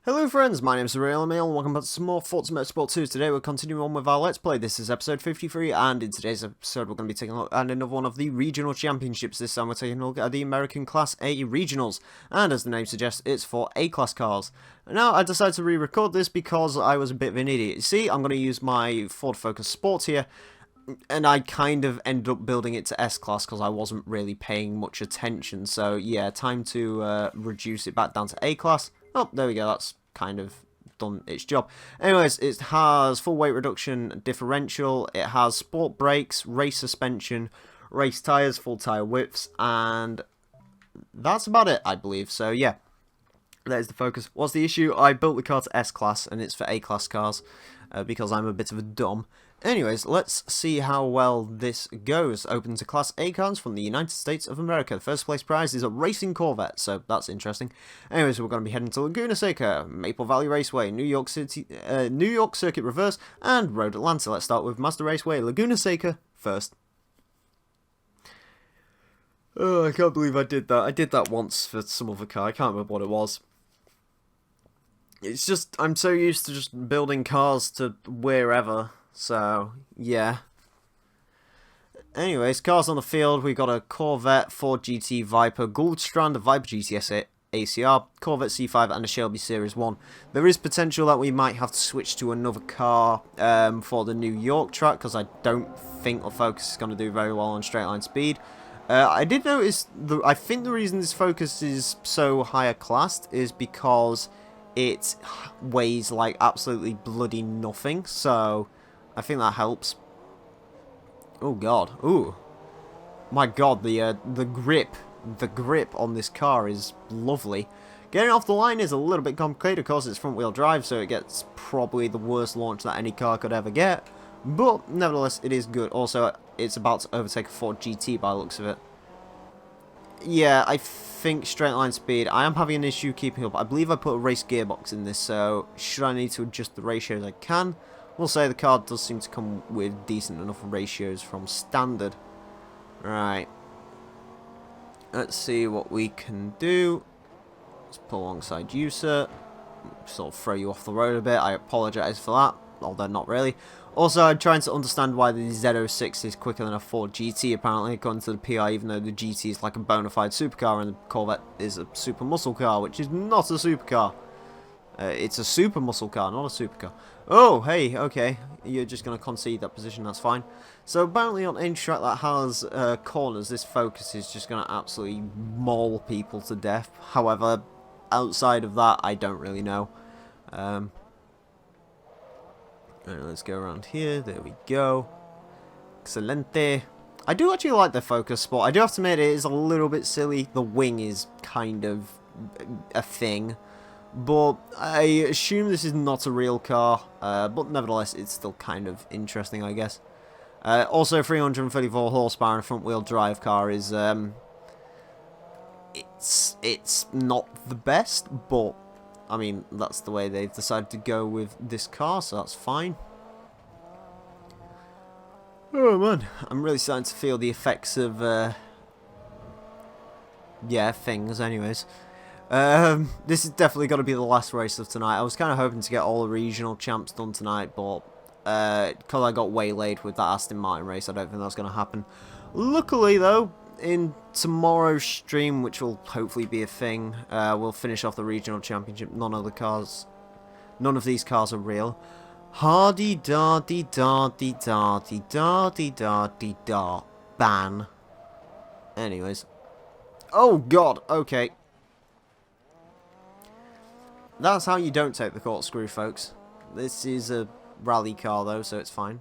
Hello friends, my name is Emile and welcome back to some more Forza Motorsport 2. Today we're continuing on with our Let's Play. This is episode 53 and in today's episode we're going to be taking a look at another one of the regional championships. This time we're taking a look at the American Class A Regionals. And as the name suggests, it's for A-Class cars. Now I decided to re-record this because I was a bit of an idiot. You see, I'm going to use my Ford Focus Sport here. And I kind of ended up building it to S-Class because I wasn't really paying much attention. So yeah, time to reduce it back down to A-Class. Oh, there we go, that's kind of done its job. Anyways, it has full weight reduction differential, it has sport brakes, race suspension, race tyres, full tyre widths, and that's about it, I believe. So yeah, there's the Focus. What's the issue? I built the car to S-Class and it's for A-Class cars because I'm a bit of a dumb. Anyways, let's see how well this goes. Open to Class A cars from the United States of America. The first place prize is a racing Corvette, so that's interesting. Anyways, we're going to be heading to Laguna Seca, Maple Valley Raceway, New York Circuit Reverse, and Road Atlanta. Let's start with Mazda Raceway, Laguna Seca first. Oh, I can't believe I did that. I did that once for some other car. I can't remember what it was. It's just, I'm so used to just building cars to wherever. So, yeah. Anyways, cars on the field. We've got a Corvette, Ford GT Viper, Goldstrand, a Viper GTS ACR, Corvette C5, and a Shelby Series 1. There is potential that we might have to switch to another car for the New York track, because I don't think the Focus is going to do very well on straight line speed. I did notice, I think the reason this Focus is so higher classed is because it weighs like absolutely bloody nothing, so I think that helps. Oh god, ooh, my god, the grip on this car is lovely. Getting off the line is a little bit complicated, of course it's front wheel drive, so it gets probably the worst launch that any car could ever get, but nevertheless it is good. Also, it's about to overtake a Ford GT by the looks of it. Yeah, I think straight line speed, I am having an issue keeping up. I believe I put a race gearbox in this, so should I need to adjust the ratios, I can. We'll say the car does seem to come with decent enough ratios from standard. Right. Let's see what we can do. Let's pull alongside you, sir. Sort of throw you off the road a bit. I apologise for that, although not really. Also, I'm trying to understand why the Z06 is quicker than a Ford GT, apparently, according to the PI, even though the GT is like a bona fide supercar and the Corvette is a super muscle car, which is not a supercar. It's a super muscle car, not a supercar. Oh, hey, okay. You're just going to concede that position, that's fine. So, apparently on any track that has corners, this Focus is just going to absolutely maul people to death. However, outside of that, I don't really know. Right, let's go around here. There we go. Excelente. I do actually like the Focus Sport. I do have to admit, it is a little bit silly. The wing is kind of a thing. But I assume this is not a real car, but nevertheless it's still kind of interesting, I guess. Also, 334 horsepower and front wheel drive car is it's not the best, but I mean that's the way they've decided to go with this car, so that's fine. Oh man, I'm really starting to feel the effects of yeah, things. Anyways. This is definitely going to be the last race of tonight. I was kind of hoping to get all the regional champs done tonight, but because I got waylaid with that Aston Martin race, I don't think that's going to happen. Luckily, though, in tomorrow's stream, which will hopefully be a thing, we'll finish off the regional championship. None of these cars are real. Hardy da dee da dee da dee da dee da dee da. Ban. Anyways. Oh god, okay. That's how you don't take the corkscrew, folks. This is a rally car, though, so it's fine.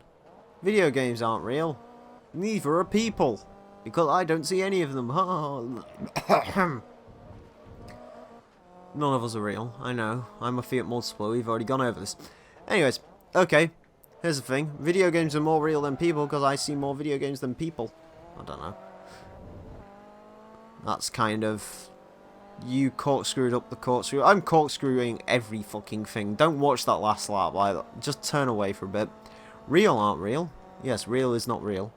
Video games aren't real. Neither are people. Because I don't see any of them. None of us are real. I know. I'm a Fiat Multipler. We've already gone over this. Anyways, okay. Here's the thing. Video games are more real than people because I see more video games than people. I don't know. That's kind of... You corkscrewed up the corkscrew. I'm corkscrewing every fucking thing. Don't watch that last lap either. Just turn away for a bit. Real aren't real. Yes, real is not real.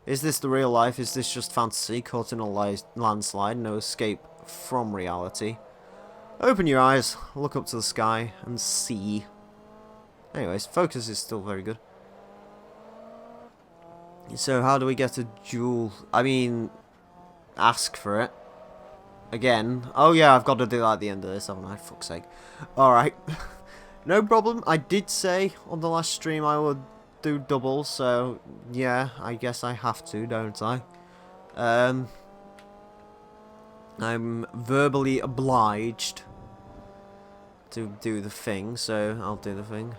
Is this the real life? Is this just fantasy? Caught in a landslide. No escape from reality. Open your eyes, look up to the sky, and see. Anyways, focus is still very good. So how do we get a jewel? I mean, ask for it. Again. Oh yeah, I've got to do that at the end of this, haven't I? Fuck's sake. Alright. No problem. I did say on the last stream I would do doubles, so yeah, I guess I have to, don't I? I'm verbally obliged to do the thing, so I'll do the thing.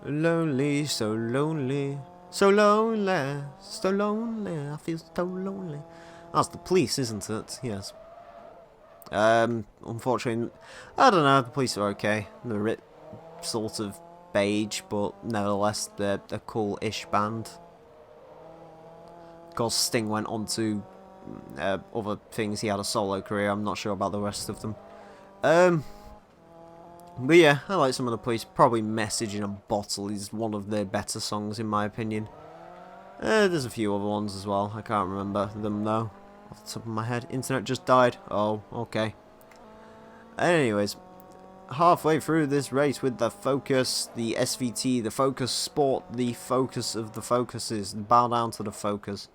Lonely, so lonely, so lonely, so lonely, I feel so lonely. That's the police, isn't it? Yes. Unfortunately, I don't know, the police are okay. They're a bit sort of beige, but nevertheless, they're a cool-ish band. Of course, Sting went on to other things. He had a solo career. I'm not sure about the rest of them. But yeah, I like some of the police. Probably Message in a Bottle is one of their better songs in my opinion. There's a few other ones as well. I can't remember them though, off the top of my head. Internet just died. Oh, okay. Anyways, halfway through this race with the Focus, the SVT, the Focus Sport, the focus of the focuses. Bow down to the Focus.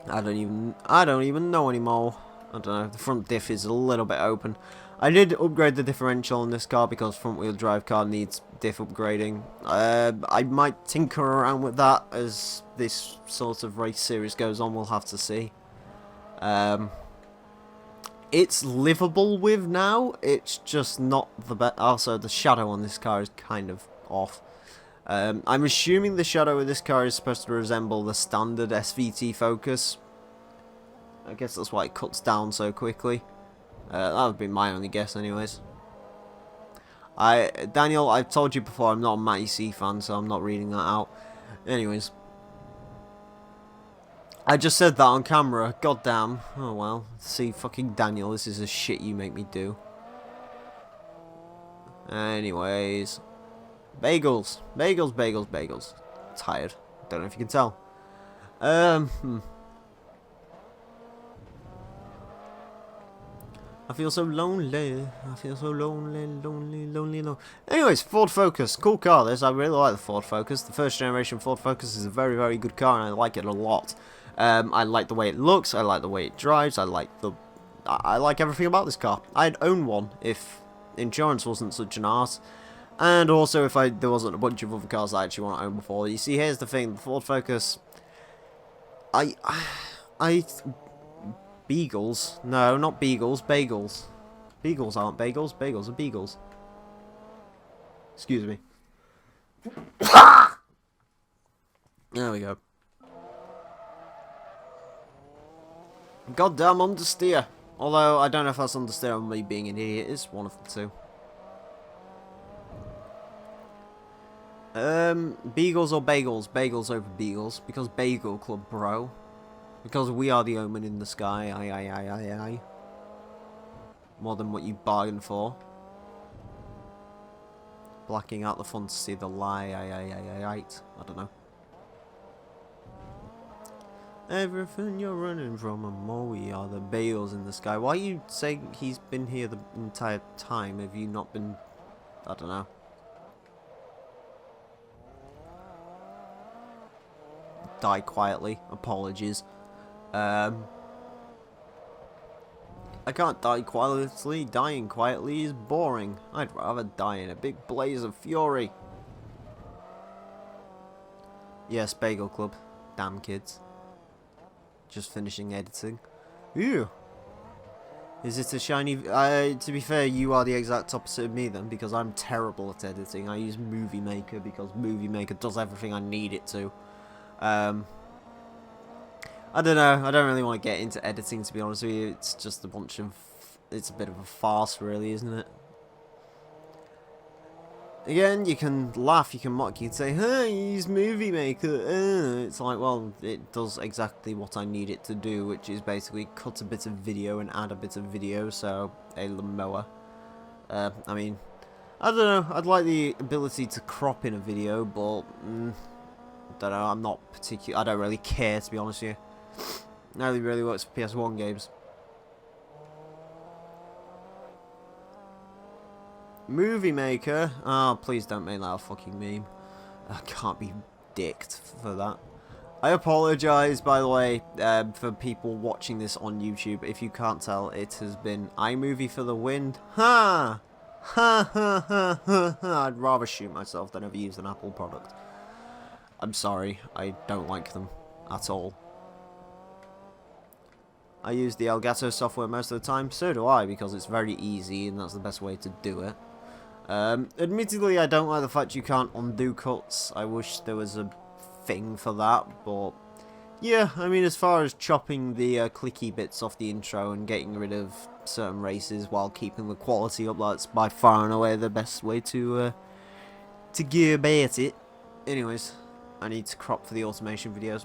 I don't even know anymore. I don't know, the front diff is a little bit open. I did upgrade the differential in this car because front wheel drive car needs diff upgrading. I might tinker around with that as this sort of race series goes on, we'll have to see. It's livable with now, it's just not the best. Also, the shadow on this car is kind of off. I'm assuming the shadow of this car is supposed to resemble the standard SVT Focus. I guess that's why it cuts down so quickly. That would be my only guess anyways. Daniel, I've told you before, I'm not a Matty C fan, so I'm not reading that out. Anyways. I just said that on camera, goddamn. Oh well, see, fucking Daniel, this is the shit you make me do. Anyways. Bagels. Bagels, bagels, bagels. Tired. Don't know if you can tell. I feel so lonely. I feel so lonely, lonely, lonely, lonely. Anyways, Ford Focus. Cool car, this. I really like the Ford Focus. The first generation Ford Focus is a very, very good car, and I like it a lot. I like the way it looks. I like the way it drives. I like everything about this car. I'd own one if insurance wasn't such an arse. And also if there wasn't a bunch of other cars I actually want to own before. You see, here's the thing. The Ford Focus... Beagles? No, not beagles. Bagels. Beagles aren't bagels. Bagels are beagles. Excuse me. There we go. Goddamn understeer. Although, I don't know if that's understeer or me being an idiot. It's one of the two. Beagles or bagels? Bagels over beagles. Because Bagel Club, bro. Because we are the omen in the sky. Aye, aye, aye, aye, aye. More than what you bargained for. Blacking out the fun to see the lie. Aye, aye, aye, aye, aye. I don't know. Everything you're running from and more, we are the bagels in the sky. Why are you saying he's been here the entire time? Have you not been... I don't know. Die quietly. Apologies. I can't die quietly. Dying quietly is boring. I'd rather die in a big blaze of fury. Yes, Bagel Club. Damn kids. Just finishing editing. Ew. Is it a shiny... to be fair, you are the exact opposite of me then, because I'm terrible at editing. I use Movie Maker because Movie Maker does everything I need it to. I don't know, I don't really want to get into editing, to be honest with you. It's just a bunch of... It's a bit of a farce, really, isn't it? Again, you can laugh, you can mock, you can say, hey, use Movie Maker. It's like, well, it does exactly what I need it to do, which is basically cut a bit of video and add a bit of video, so a lawnmower. I mean, I don't know, I'd like the ability to crop in a video, but... don't know, I'm not I don't really care, to be honest with you. It only really works for PS1 games. Movie Maker. Oh, please don't make that a fucking meme. I can't be dicked for that. I apologise, by the way, for people watching this on YouTube. If you can't tell, it has been iMovie for the win. Ha! Ha ha ha ha ha! I'd rather shoot myself than ever use an Apple product. I'm sorry, I don't like them at all. I use the Elgato software most of the time, so do I, because it's very easy and that's the best way to do it. Admittedly, I don't like the fact you can't undo cuts. I wish there was a thing for that, but yeah, I mean, as far as chopping the clicky bits off the intro and getting rid of certain races while keeping the quality up, that's by far and away the best way to go about it. Anyways, I need to crop for the automation videos.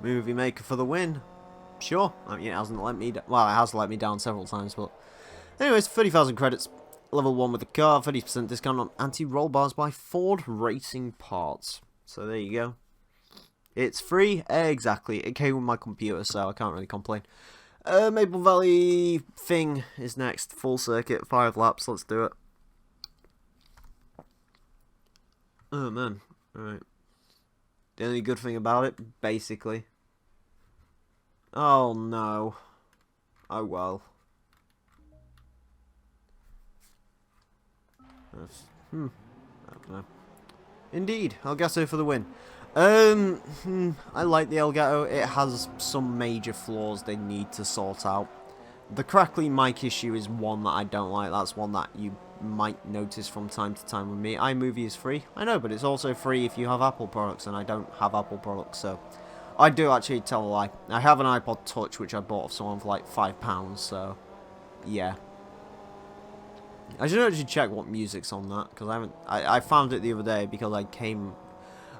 Movie Maker for the win. Sure, I mean, it hasn't let me well, it has let me down several times, but anyways, 30,000 credits, level 1 with the car, 30% discount on anti-roll bars by Ford Racing Parts. So there you go. It's free, exactly. It came with my computer, so I can't really complain. Maple Valley thing is next, full circuit, 5 laps, let's do it. Oh man, alright. The only good thing about it, basically. Oh no. Oh well. I don't know. Indeed, Elgato for the win. I like the Elgato. It has some major flaws they need to sort out. The crackly mic issue is one that I don't like. That's one that you might notice from time to time with me. iMovie is free. I know, but it's also free if you have Apple products, and I don't have Apple products, so I do actually tell a lie. I have an iPod Touch, which I bought off someone for like £5, so yeah. I should actually check what music's on that, because I found it the other day because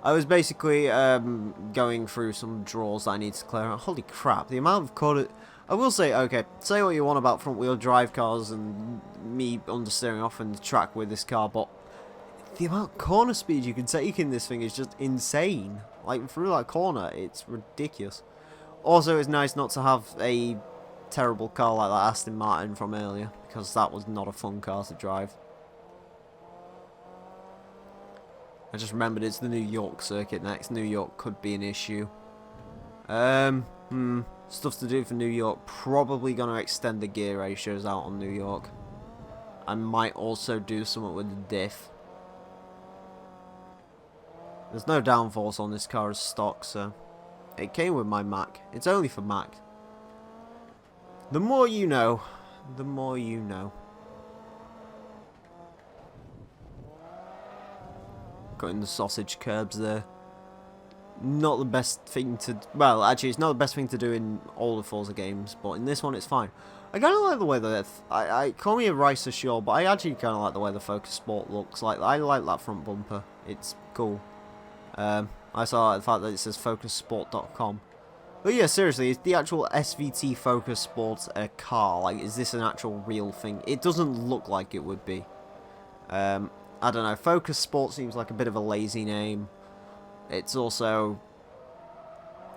I was basically going through some drawers that I need to clear out. Holy crap, the amount of code. I will say, okay, say what you want about front wheel drive cars and me understeering off in the track with this car, but the amount of corner speed you can take in this thing is just insane. Like, through that corner, it's ridiculous. Also, it's nice not to have a terrible car like that Aston Martin from earlier, because that was not a fun car to drive. I just remembered it's the New York circuit next. New York could be an issue. Stuff to do for New York. Probably going to extend the gear ratios out on New York. I might also do something with the diff. There's no downforce on this car as stock, so it came with my Mac. It's only for Mac. The more you know, the more you know. Got in the sausage curbs there. Not the best thing to... Well, actually, it's not the best thing to do in all the Forza games, but in this one, it's fine. I kind of like the way that... I call me a racer, sure, but I actually kind of like the way the Focus Sport looks. Like, I like that front bumper. It's cool. I saw the fact that it says FocusSport.com. But yeah, seriously, is the actual SVT Focus Sport a car? Like, is this an actual real thing? It doesn't look like it would be. I don't know. Focus Sport seems like a bit of a lazy name. It's also...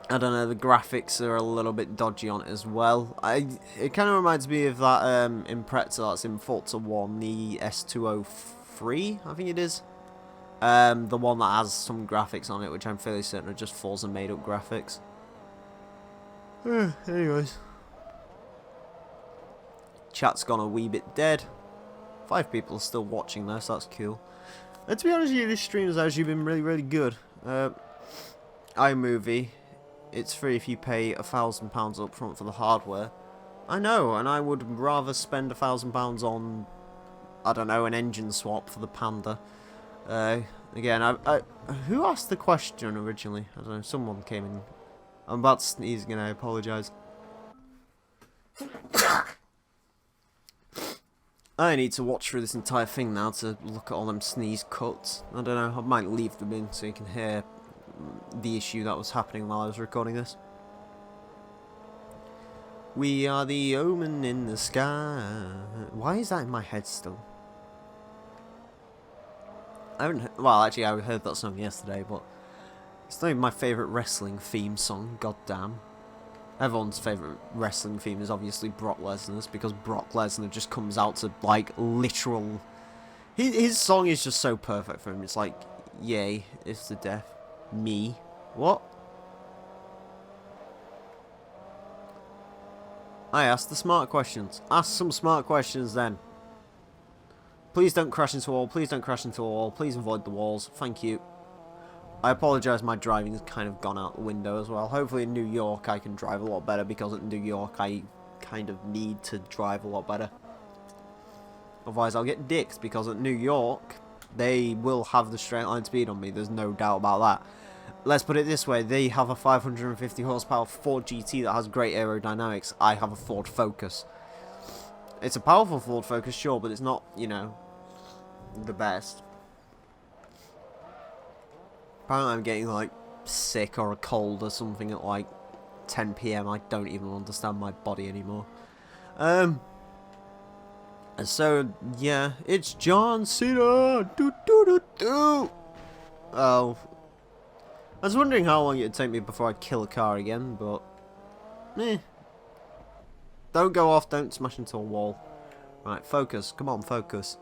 I don't know, the graphics are a little bit dodgy on it as well. It kind of reminds me of that Impreza that's in Forza 1, the S203, I think it is. The one that has some graphics on it, which I'm fairly certain are just Forza made-up graphics. Anyways. Chat's gone a wee bit dead. 5 people are still watching this, that's cool. And to be honest with you, this stream has actually been really, really good. iMovie, it's free if you pay £1,000 up front for the hardware. I know, and I would rather spend £1,000 on, I don't know, an engine swap for the Panda. Again, who asked the question originally? I don't know, someone came in. I'm about to sneeze again, I apologise. I need to watch through this entire thing now to look at all them sneeze cuts. I don't know, I might leave them in so you can hear the issue that was happening while I was recording this. We are the omen in the sky. Why is that in my head still? I haven't, well, actually I heard that song yesterday, but it's not even my favourite wrestling theme song, goddamn. Everyone's favourite wrestling theme is obviously Brock Lesnar's, because Brock Lesnar just comes out to, like, literal... His song is just so perfect for him. It's like, yay, it's the death. Me. What? I asked the smart questions. Ask some smart questions then. Please don't crash into a wall. Please don't crash into a wall. Please avoid the walls. Thank you. I apologise, my driving has kind of gone out the window as well. Hopefully in New York I can drive a lot better, because in New York I kind of need to drive a lot better. Otherwise I'll get dicked, because at New York they will have the straight line speed on me. There's no doubt about that. Let's put it this way, they have a 550 horsepower Ford GT that has great aerodynamics. I have a Ford Focus. It's a powerful Ford Focus, sure, but it's not, you know, the best. Apparently I'm getting, like, sick or a cold or something at, like, 10 PM. I don't even understand my body anymore. So, yeah, it's John Cena! Oh. I was wondering how long it would take me before I'd kill a car again, but... Don't go off, don't smash into a wall. Right, focus. Come on, focus.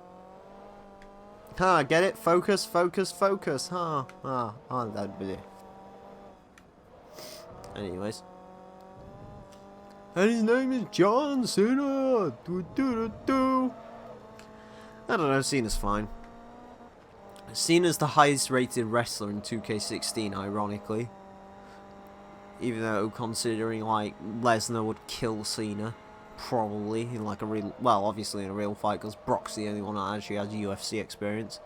Get it? Focus, focus, focus. That'd be it. Anyways. And his name is John Cena. I don't know, Cena's fine. Cena's the highest rated wrestler in 2K16, ironically. Even though, considering, like, Lesnar would kill Cena. Probably in like a real, well, obviously in a real fight, because Brock's the only one that actually has UFC experience.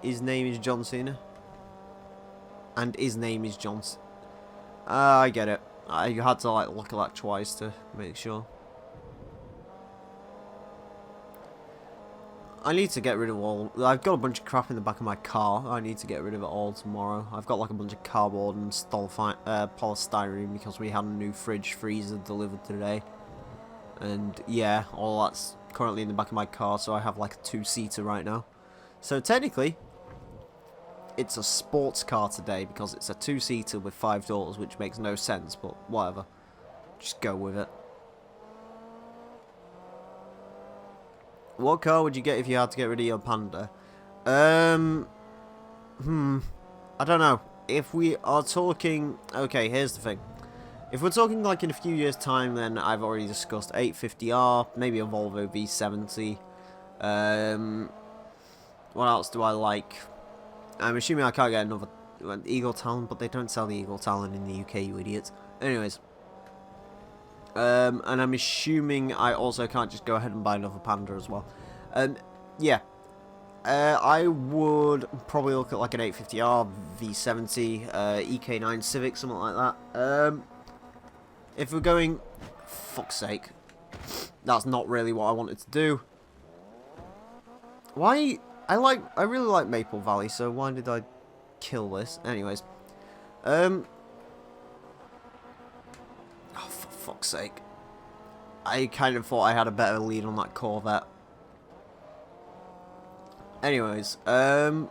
His name is John Cena, and his name is John. I get it. I had to like look at that twice to make sure. I need to get rid of all. I've got a bunch of crap in the back of my car. I need to get rid of it all tomorrow. I've got like a bunch of cardboard and polystyrene, because we had a new fridge freezer delivered today. And yeah, all that's currently in the back of my car, so I have like a 2-seater right now. So technically, it's a sports car today, because it's a 2-seater with 5 doors, which makes no sense, but whatever. Just go with it. What car would you get if you had to get rid of your Panda? I don't know. If we are talking... Okay, here's the thing. If we're talking like in a few years' time, then I've already discussed 850R, maybe a Volvo V70. What else do I like? I'm assuming I can't get another Eagle Talon, but they don't sell the Eagle Talon in the UK, you idiots. Anyways. And I'm assuming I also can't just go ahead and buy another Panda as well. Yeah. I would probably look at like an 850R, V70, EK9 Civic, something like that. If we're going... Fuck's sake. That's not really what I wanted to do. Why... I really like Maple Valley, so why did I kill this? Anyways. Oh, for fuck's sake. I kind of thought I had a better lead on that Corvette. Anyways, yeah,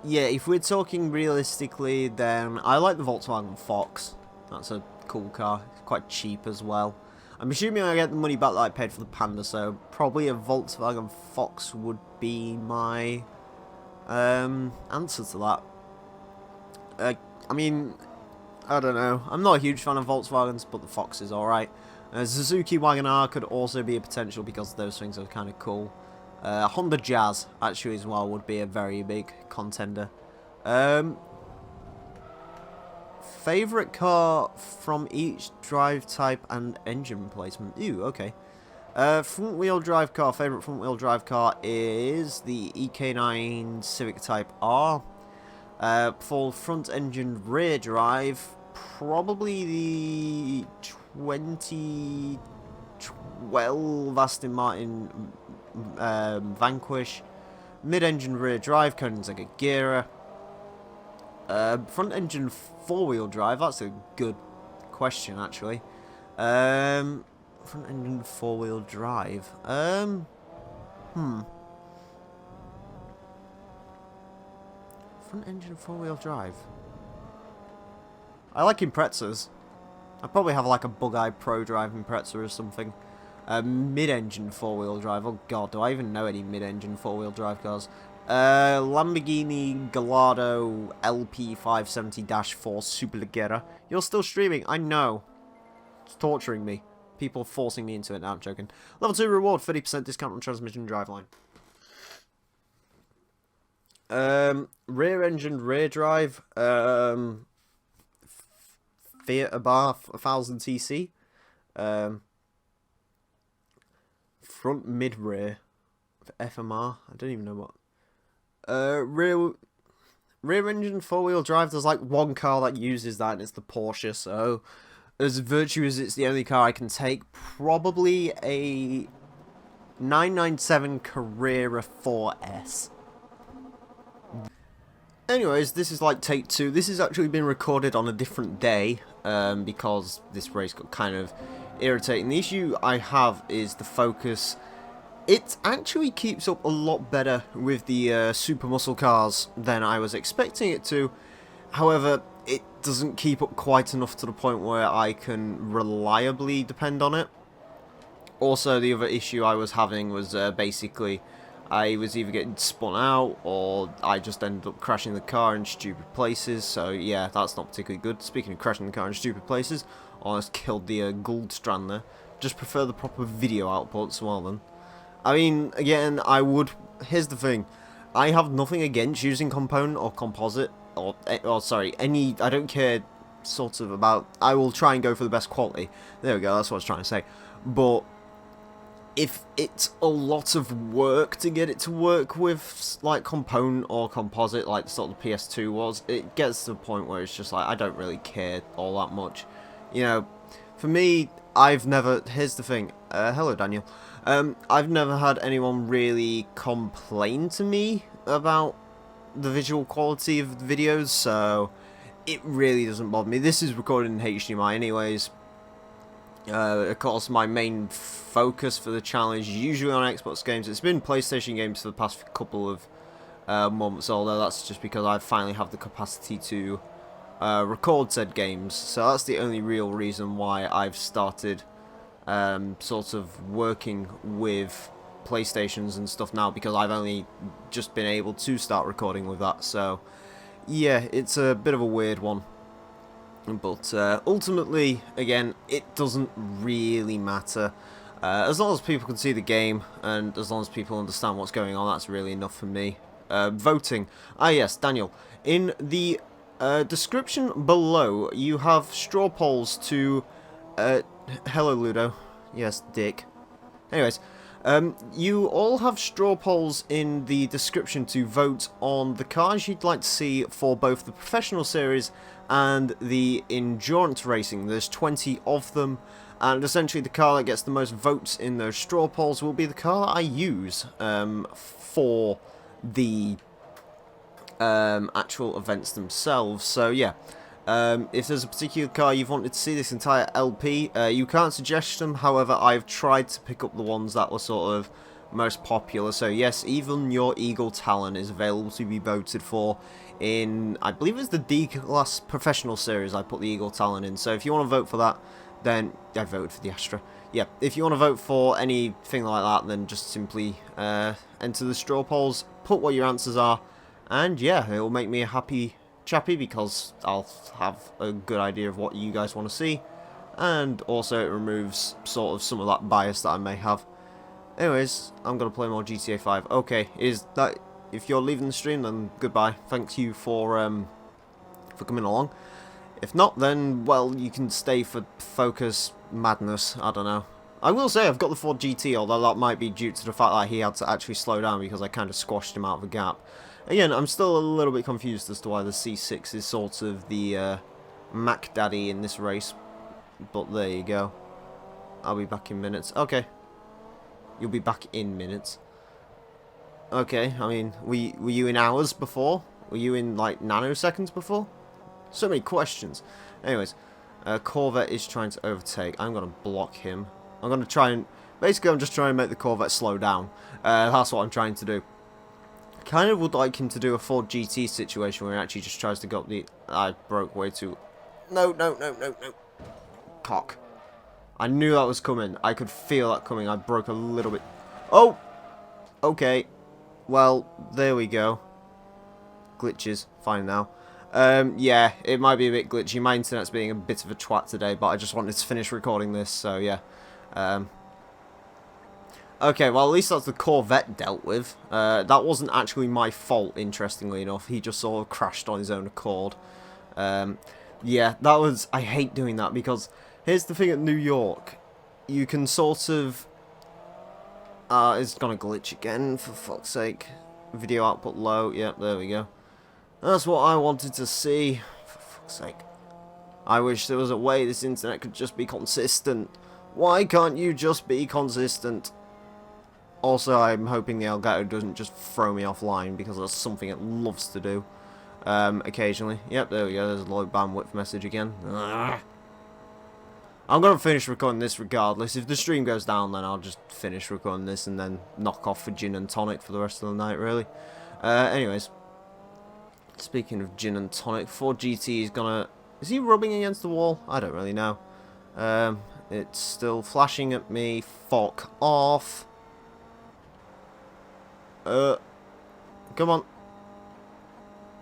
if we're talking realistically, then I like the Volkswagen Fox. That's a cool car. It's quite cheap as well. I'm assuming I get the money back that I paid for the Panda, so probably a Volkswagen Fox would be my answer to that. I mean, I don't know. I'm not a huge fan of Volkswagens, but the Fox is alright. Suzuki Wagon R could also be a potential, because those things are kind of cool. Honda Jazz, actually, as well, would be a very big contender. Favourite car from each drive type and engine replacement. Ew, okay. Front-wheel drive car. Favourite front-wheel drive car is the EK9 Civic Type R. For front-engine rear drive, probably the 2012 Aston Martin Vanquish. Mid-engine rear drive, Koenigsegg Agera. Front-engine four-wheel drive, that's a good question, actually. Front-engine four-wheel drive. Front-engine four-wheel drive. I like Imprezas. I probably have like a Bug-Eye Pro Drive Impreza or something. Mid-engine four-wheel drive. Oh god, do I even know any mid-engine four-wheel drive cars? Lamborghini Gallardo LP570-4 Superleggera. You're still streaming, I know. It's torturing me. People forcing me into it. No, I'm joking. Level 2 reward, 30% discount on transmission driveline. Rear engine, rear drive. Fiat Abarth 1000cc. Front mid rear for FMR. I don't even know what. Rear engine four wheel drive. There's like one car that uses that, and it's the Porsche. So as virtuous as it's the only car I can take, probably a 997 Carrera 4S. Anyways, this is like take 2. This has actually been recorded on a different day because this race got kind of irritating. The issue I have is the focus. It actually keeps up a lot better with the super muscle cars than I was expecting it to. However, it doesn't keep up quite enough to the point where I can reliably depend on it. Also, the other issue I was having was basically I was either getting spun out or I just ended up crashing the car in stupid places. So yeah, that's not particularly good. Speaking of crashing the car in stupid places, I almost killed the gold strand there. Just prefer the proper video output as well then. I mean, again, I would... Here's the thing. I have nothing against using component or composite, or sorry, any... I don't care sort of about... I will try and go for the best quality. There we go, that's what I was trying to say. But if it's a lot of work to get it to work with, like, component or composite, like sort of the PS2 was, it gets to the point where it's just like, I don't really care all that much. You know, for me, I've never... Here's the thing. Hello, Daniel. I've never had anyone really complain to me about the visual quality of the videos, so it really doesn't bother me. This is recorded in HDMI anyways. Of course, my main focus for the channel is usually on Xbox games. It's been PlayStation games for the past couple of months, although that's just because I finally have the capacity to record said games. So that's the only real reason why I've started sort of working with PlayStations and stuff now, because I've only just been able to start recording with that. So yeah, it's a bit of a weird one, but ultimately, again, it doesn't really matter. As long as people can see the game and as long as people understand what's going on, that's really enough for me. Voting. Ah yes, Daniel, in the description below you have straw polls to hello, Ludo. Yes, dick. Anyways, you all have straw polls in the description to vote on the cars you'd like to see for both the professional series and the endurance racing. There's 20 of them, and essentially the car that gets the most votes in those straw polls will be the car that I use for the actual events themselves. So yeah. If there's a particular car you've wanted to see this entire LP, you can't suggest them. However, I've tried to pick up the ones that were sort of most popular. So yes, even your Eagle Talon is available to be voted for in, I believe it's the D-Class Professional Series I put the Eagle Talon in. So if you want to vote for that, then I voted for the Astra. Yeah, if you want to vote for anything like that, then just simply enter the straw polls, put what your answers are, and yeah, it will make me a happy chappy because I'll have a good idea of what you guys want to see, and also it removes sort of some of that bias that I may have. Anyways, I'm gonna play more GTA 5. Okay, is that if you're leaving the stream, then goodbye. Thank you for coming along. If not, then well, you can stay for Focus Madness. I don't know. I will say I've got the Ford GT, although that might be due to the fact that he had to actually slow down because I kind of squashed him out of a gap. Again, I'm still a little bit confused as to why the C6 is sort of the Mac Daddy in this race, but there you go. I'll be back in minutes. Okay. You'll be back in minutes. Okay, I mean, were you in hours before? Were you in, like, nanoseconds before? So many questions. Anyways, Corvette is trying to overtake. I'm going to block him. I'm going to try and... Basically, I'm just trying to make the Corvette slow down. That's what I'm trying to do. Kind of would like him to do a Ford GT situation where he actually just tries to go up the... I broke way too No, no, no, no, no. Cock. I knew that was coming. I could feel that coming. I broke a little bit. Oh! Okay. Well, there we go. Glitches. Fine now. Yeah, it might be a bit glitchy. My internet's being a bit of a twat today, but I just wanted to finish recording this, so yeah. Okay, well, at least that's the Corvette dealt with. That wasn't actually my fault, interestingly enough. He just sort of crashed on his own accord. Yeah, that was... I hate doing that, because here's the thing at New York. You can sort of... it's gonna glitch again, for fuck's sake. Video output low. Yep, there we go. That's what I wanted to see. For fuck's sake. I wish there was a way this internet could just be consistent. Why can't you just be consistent? Also, I'm hoping the Elgato doesn't just throw me offline, because that's something it loves to do. Occasionally. Yep, there we go. There's a low bandwidth message again. Ugh. I'm going to finish recording this regardless. If the stream goes down, then I'll just finish recording this and then knock off for gin and tonic for the rest of the night, really. Anyways. Speaking of gin and tonic, Ford GT is gonna... Is he rubbing against the wall? I don't really know. It's still flashing at me. Fuck off. Come on.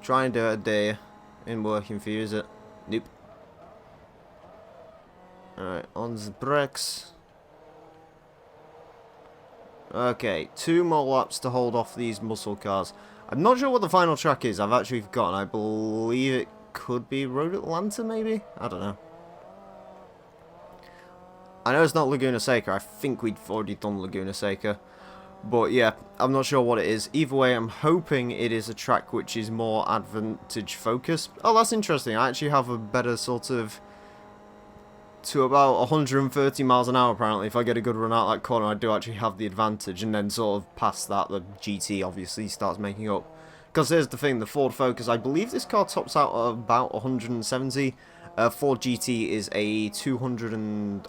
Try and do it, dare you. Ain't working for you, is it? Nope. Alright, on the brakes. Okay, 2 more laps to hold off these muscle cars. I'm not sure what the final track is. I've actually forgotten. I believe it could be Road Atlanta, maybe? I don't know. I know it's not Laguna Seca. I think we'd already done Laguna Seca. But yeah, I'm not sure what it is. Either way, I'm hoping it is a track which is more advantage focused. Oh, that's interesting. I actually have a better sort of... to about 130 miles an hour, apparently. If I get a good run out that corner, I do actually have the advantage. And then sort of past that, the GT obviously starts making up. Because here's the thing, the Ford Focus, I believe this car tops out at about 170. Ford GT is a 200 and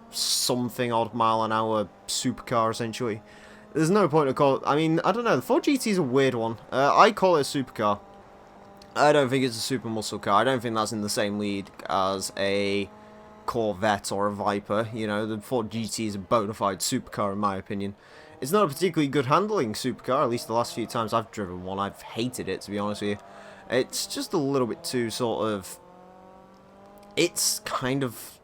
something odd mile an hour supercar, essentially. There's no point to call it... I mean, I don't know. The Ford GT is a weird one. I call it a supercar. I don't think it's a super muscle car. I don't think that's in the same league as a Corvette or a Viper. You know, the Ford GT is a bona fide supercar, in my opinion. It's not a particularly good handling supercar. At least the last few times I've driven one, I've hated it, to be honest with you. It's just a little bit too sort of... It's kind of...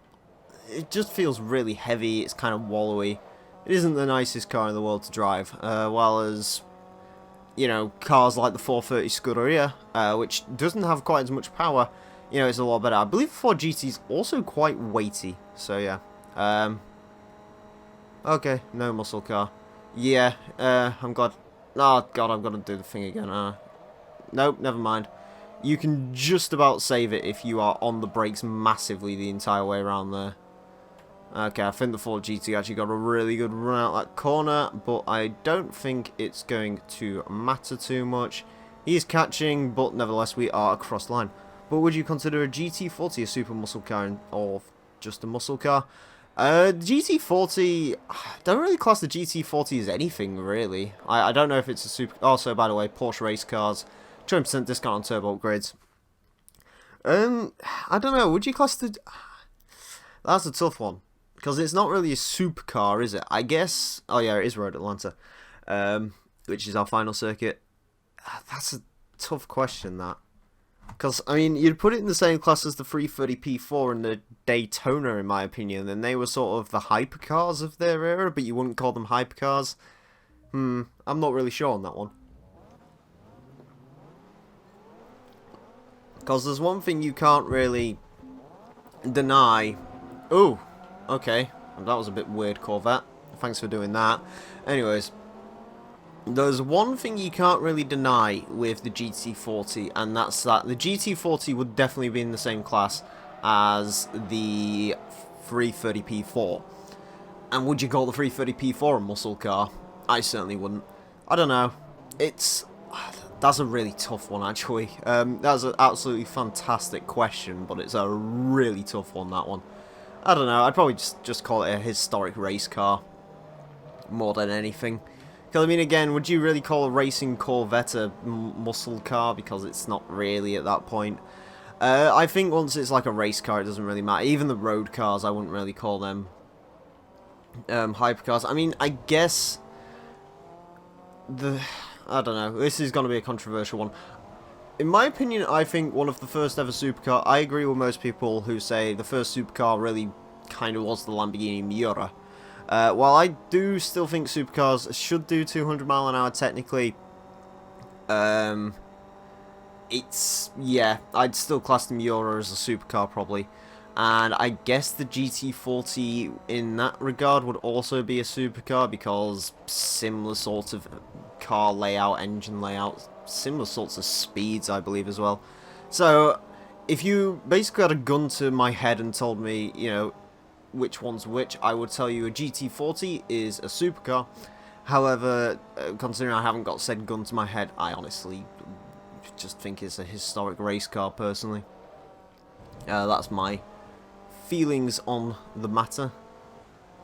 It just feels really heavy. It's kind of wallowy. It isn't the nicest car in the world to drive, while as, you know, cars like the 430 Scuderia, which doesn't have quite as much power, you know, it's a lot better. I believe the Ford GT is also quite weighty, so yeah. Okay, no muscle car. Yeah, I'm glad. Oh, God, I've got to do the thing again. Nope, never mind. You can just about save it if you are on the brakes massively the entire way around there. Okay, I think the Ford GT actually got a really good run out that corner, but I don't think it's going to matter too much. He's catching, but nevertheless we are across the line. But would you consider a GT40 a super muscle car or just a muscle car? GT40, I don't really class the GT40 as anything, really. I don't know if it's a super... Also, by the way, Porsche race cars, 20% discount on turbo upgrades. I don't know, would you class the... That's a tough one. Because it's not really a supercar, is it? I guess... Oh, yeah, it is Road Atlanta. Which is our final circuit. That's a tough question, that. Because, I mean, you'd put it in the same class as the 330 P4 and the Daytona, in my opinion. And they were sort of the hypercars of their era, but you wouldn't call them hypercars. I'm not really sure on that one. Because there's one thing you can't really deny. Ooh. Okay, that was a bit weird, Corvette. Thanks for doing that. Anyways, there's one thing you can't really deny with the GT40, and that's that the GT40 would definitely be in the same class as the 330 P4. And would you call the 330 P4 a muscle car? I certainly wouldn't. I don't know. That's a really tough one, actually. That's an absolutely fantastic question, but it's a really tough one, that one. I don't know, I'd probably just call it a historic race car more than anything. Because, I mean, again, would you really call a racing Corvette a muscle car? Because it's not really at that point. I think once it's like a race car, it doesn't really matter. Even the road cars, I wouldn't really call them hypercars. I mean, I guess I don't know. This is going to be a controversial one. In my opinion, I think one of the first ever supercar. I agree with most people who say the first supercar really kind of was the Lamborghini Miura. While I do still think supercars should do 200 mile an hour technically, yeah, I'd still class the Miura as a supercar probably. And I guess the GT40 in that regard would also be a supercar because similar sort of car layout, engine layout, similar sorts of speeds I believe as well. So if you basically had a gun to my head and told me, you know, which one's which, I would tell you a GT40 is a supercar. However, considering I haven't got said gun to my head, I honestly just think it's a historic race car personally. That's my feelings on the matter.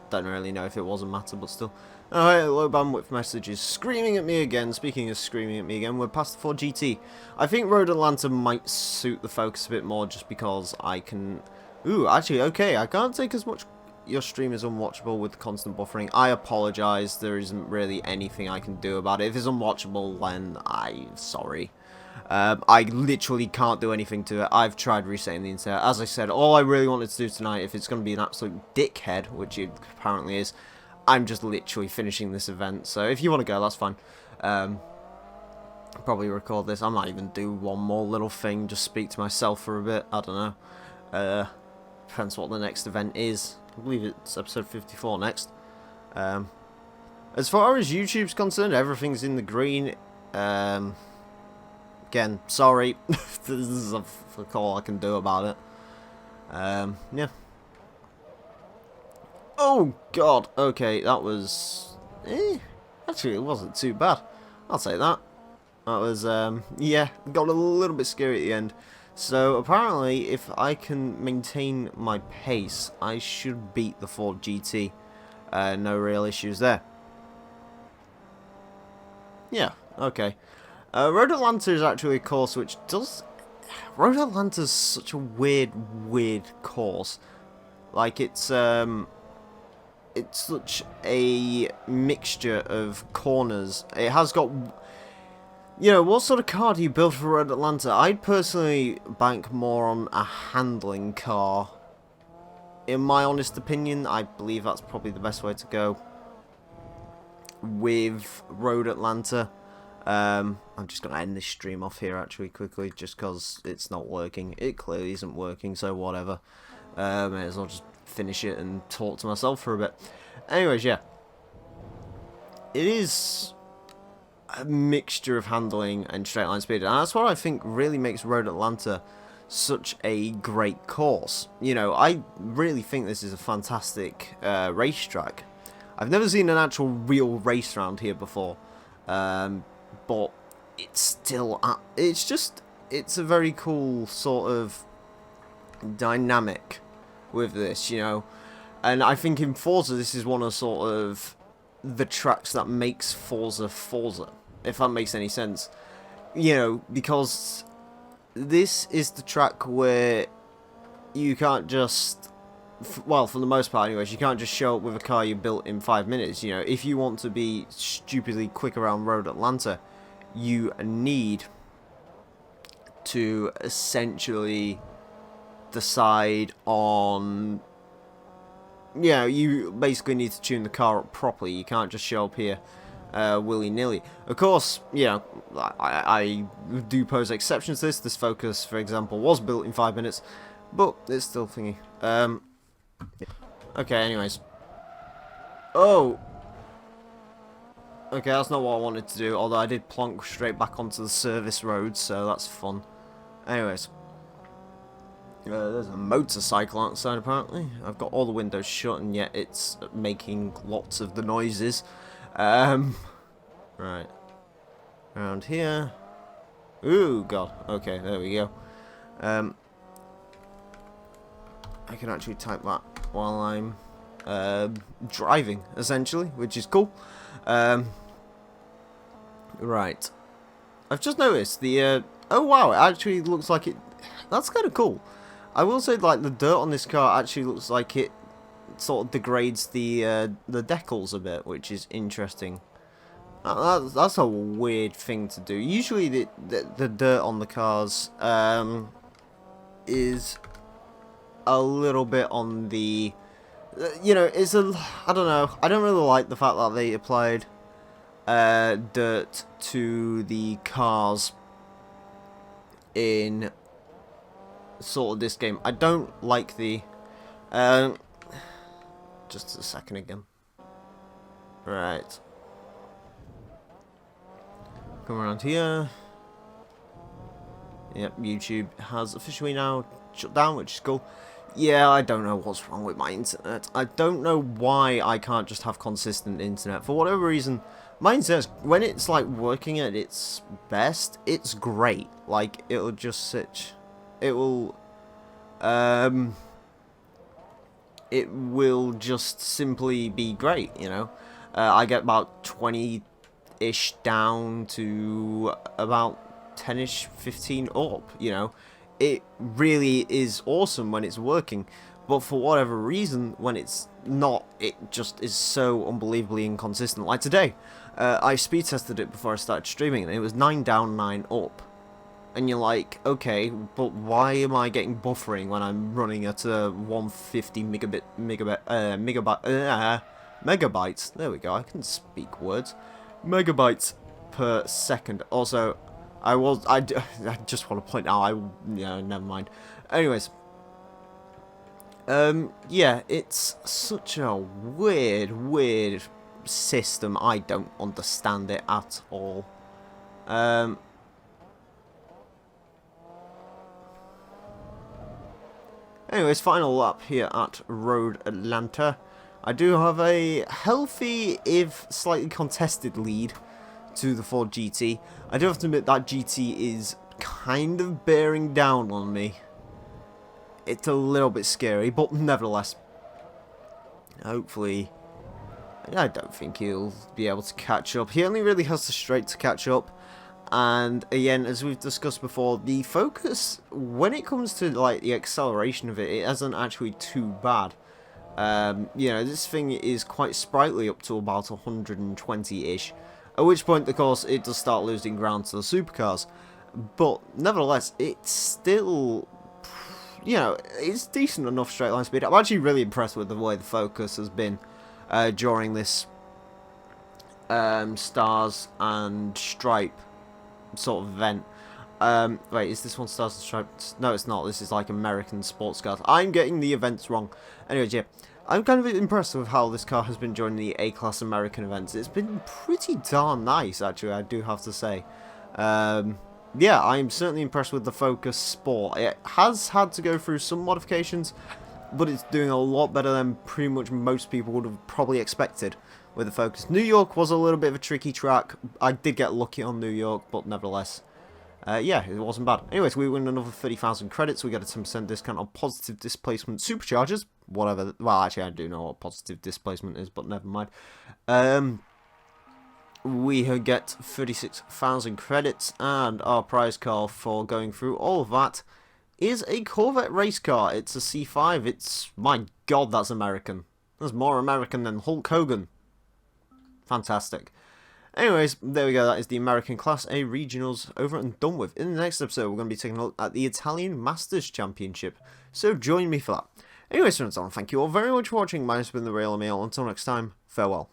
Don't really know if it was a matter, but still. Alright, low bandwidth messages screaming at me again. Speaking of screaming at me again, we're past the Ford GT. I think Road Atlanta might suit the focus a bit more just because I can... Ooh, actually, okay, I can't take as much... Your stream is unwatchable with constant buffering. I apologise, there isn't really anything I can do about it. If it's unwatchable, then I'm sorry. I literally can't do anything to it. I've tried resetting the internet. As I said, all I really wanted to do tonight, if it's going to be an absolute dickhead, which it apparently is, I'm just literally finishing this event. So if you want to go, that's fine. Probably record this. I might even do one more little thing, just speak to myself for a bit. I don't know. Depends what the next event is. I believe it's episode 54 next. As far as YouTube's concerned, everything's in the green. Again, sorry. This is all I can do about it. Yeah. Oh, God. Okay, that was... actually, it wasn't too bad. I'll say that. That was, yeah, got a little bit scary at the end. So, apparently, if I can maintain my pace, I should beat the Ford GT. No real issues there. Yeah, okay. Road Atlanta is actually a course which does... Road Atlanta's such a weird course. Like, it's such a mixture of corners. It has got... You know, what sort of car do you build for Road Atlanta? I'd personally bank more on a handling car. In my honest opinion, I believe that's probably the best way to go with Road Atlanta. I'm just going to end this stream off here actually quickly, just because it's not working. It clearly isn't working, so whatever. May as well just finish it and talk to myself for a bit. Anyways, yeah. It is a mixture of handling and straight line speed, and that's what I think really makes Road Atlanta such a great course. You know, I really think this is a fantastic racetrack. I've never seen an actual real race round here before, but it's still it's a very cool sort of dynamic with this, you know. And I think in Forza this is one of sort of the tracks that makes Forza, if that makes any sense. You know, because this is the track where you can't just, well, for the most part anyways, you can't just show up with a car you built in 5 minutes. You know, if you want to be stupidly quick around Road Atlanta, you need to essentially decide on... You know, you basically need to tune the car up properly. You can't just show up here willy-nilly. Of course, you know, I do pose exceptions to this. This Focus, for example, was built in 5 minutes, but it's still thingy. Okay, anyways. Oh! Okay, that's not what I wanted to do, although I did plonk straight back onto the service road, so that's fun. Anyways. There's a motorcycle outside apparently. I've got all the windows shut and yet it's making lots of the noises. Right. Around here. Ooh, God. Okay, there we go. I can actually type that while I'm driving, essentially, which is cool. Right. I've just noticed the... oh, wow, it actually looks like it that's kind of cool. I will say, like, the dirt on this car actually looks like it sort of degrades the decals a bit, which is interesting. That's a weird thing to do. Usually the dirt on the cars is a little bit on the, you know, it's a, I don't know, I don't really like the fact that they applied dirt to the cars in sort of this game. I don't like the, just a second again. Right. Come around here. Yep, YouTube has officially now shut down, which is cool. Yeah, I don't know what's wrong with my internet. I don't know why I can't just have consistent internet. For whatever reason, my internet, when it's like working at its best, it's great. Like, it'll just sit, it will just simply be great, you know. I get about 20-ish down to about 10-ish, 15 up, you know. It really is awesome when it's working, but for whatever reason, when it's not, it just is so unbelievably inconsistent. Like today, I speed tested it before I started streaming, and it was 9 down, 9 up. And you're like, okay, but why am I getting buffering when I'm running at a 150 megabytes? There we go, I can speak words. Megabytes per second. Also, I just want to point out, yeah, never mind. Anyways, yeah, it's such a weird system. I don't understand it at all. Anyways, final lap here at Road Atlanta. I do have a healthy, if slightly contested lead to the Ford GT. I do have to admit that GT is kind of bearing down on me. It's a little bit scary, but nevertheless, hopefully, I don't think he'll be able to catch up. He only really has the straight to catch up. And again, as we've discussed before, the focus, when it comes to like the acceleration of it, it isn't actually too bad. You know, this thing is quite sprightly up to about 120-ish. At which point, of course, it does start losing ground to the supercars. But nevertheless, it's still, you know, it's decent enough straight line speed. I'm actually really impressed with the way the focus has been during this Stars and Stripe sort of event. Wait, is this one Stars and Stripes? No, it's not. This is like American sports cars. I'm getting the events wrong. Anyways, yeah, I'm kind of impressed with how this car has been joining the A-Class American events. It's been pretty darn nice, actually, I do have to say. Yeah, I'm certainly impressed with the Focus Sport. It has had to go through some modifications, but it's doing a lot better than pretty much most people would have probably expected with the Focus. New York was a little bit of a tricky track. I did get lucky on New York, but nevertheless, yeah, it wasn't bad. Anyways, we win another 30,000 credits. We get a 10% discount on positive displacement superchargers. Whatever. Well, actually, I do know what positive displacement is, but never mind. We get 36,000 credits, and our prize car for going through all of that is a Corvette race car. It's a C5. It's, my god, that's American. That's more American than Hulk Hogan. Fantastic. Anyways, there we go. That is the American Class A Regionals over and done with. In the next episode, we're going to be taking a look at the Italian Masters Championship. So join me for that. Anyways, friends, thank you all very much for watching. My name has been the Real Emile. Until next time, farewell.